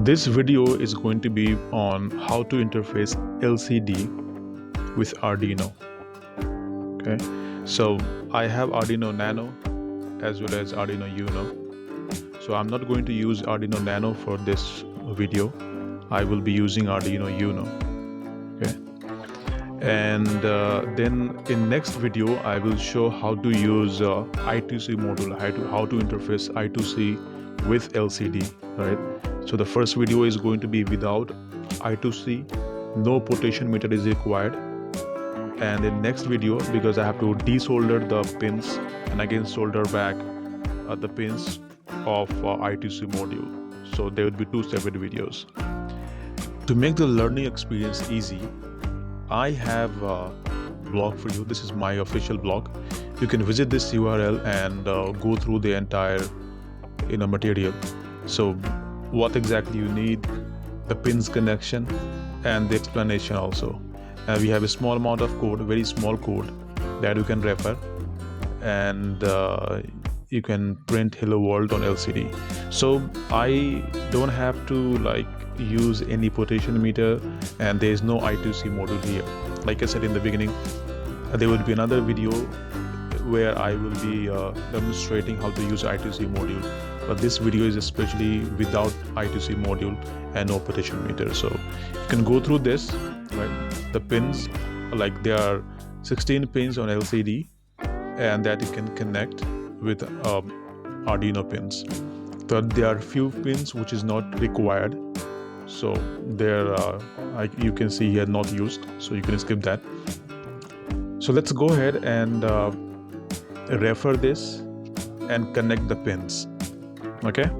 This video is going to be on how to interface LCD with Arduino. Okay, so I have Arduino Nano as well as Arduino Uno. So I'm not going to use Arduino Nano for this video. I will be using Arduino Uno. Okay, and then in next video I will show how to use I2C module, how to interface I2C with LCD, right? So the first video is going to be without I2C, no potentiometer is required. And in next video, because I have to desolder the pins and again solder back the pins of I2C module. So there will be two separate videos. To make the learning experience easy, I have a blog for you. This is my official blog. You can visit this URL and go through the entire material. So what exactly you need, the pins connection, and the explanation also. We have a small amount of code, very small code that you can refer, and you can print hello world on LCD. So I don't have to use any potentiometer, and there is no I2C module here. Like I said in the beginning, there will be another video where I will be demonstrating how to use I2C module, but this video is especially without I2C module and no potentiometer. So you can go through this, right? The pins, there are 16 pins on LCD, and that you can connect with Arduino pins. But there are few pins which is not required, so there you can see here not used, so you can skip that. So let's go ahead and refer this and connect the pins. Okay.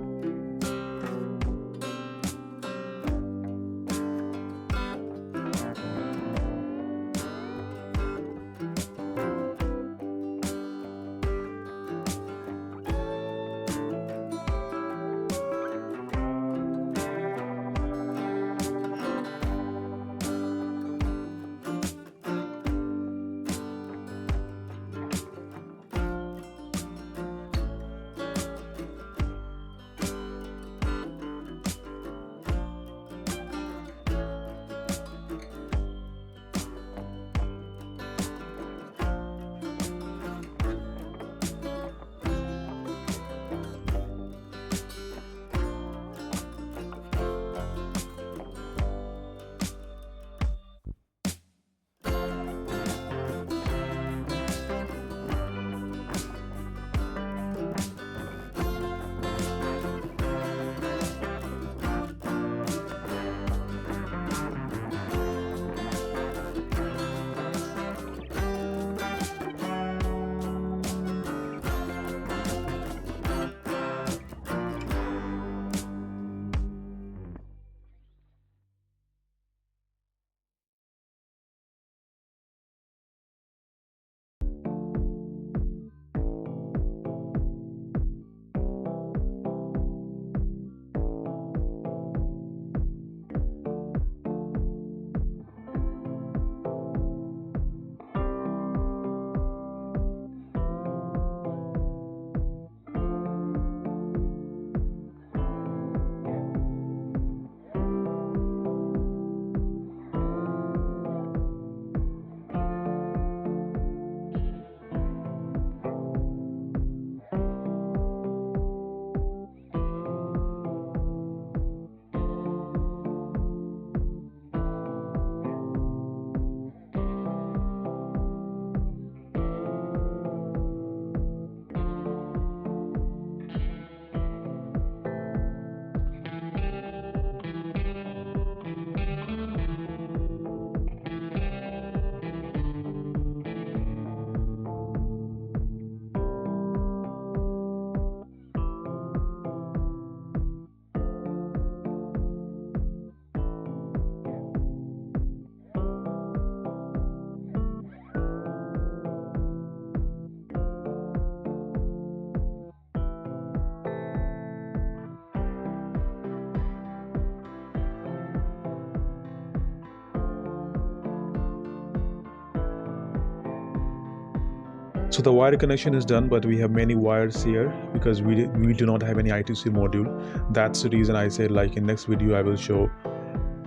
So the wire connection is done, but we have many wires here because we do not have any I2C module. That's the reason I said, like, in next video I will show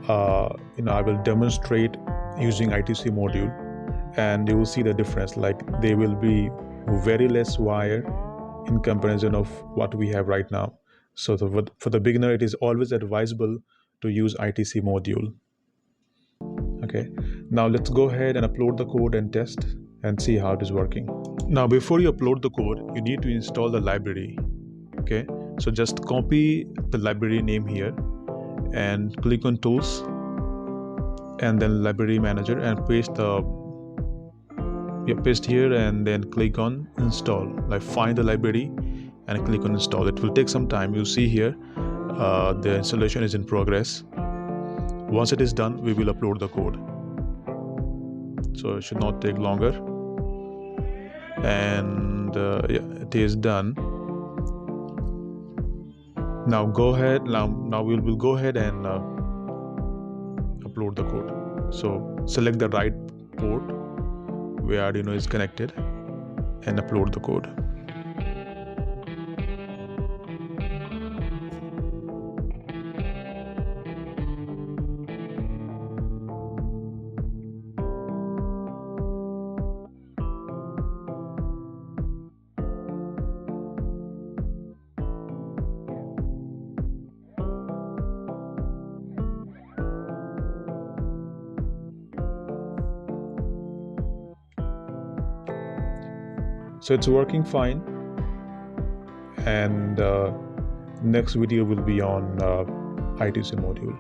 I will demonstrate using I2C module, and you will see the difference. Like, there will be very less wire in comparison of what we have right now. So for the beginner, it is always advisable to use I2C module. Okay, now let's go ahead and upload the code and test and see how it is working. Now before you upload the code, you need to install the library. Okay, so just copy the library name here and click on tools and then library manager and paste here and then click on install. Like, find the library and click on install. It will take some time. You see here the installation is in progress. Once it is done, we will upload the code, so it should not take longer. And it is done. Now go ahead. Now we will go ahead and upload the code. So select the right port where Arduino is connected and upload the code. So it's working fine, and next video will be on I2C module.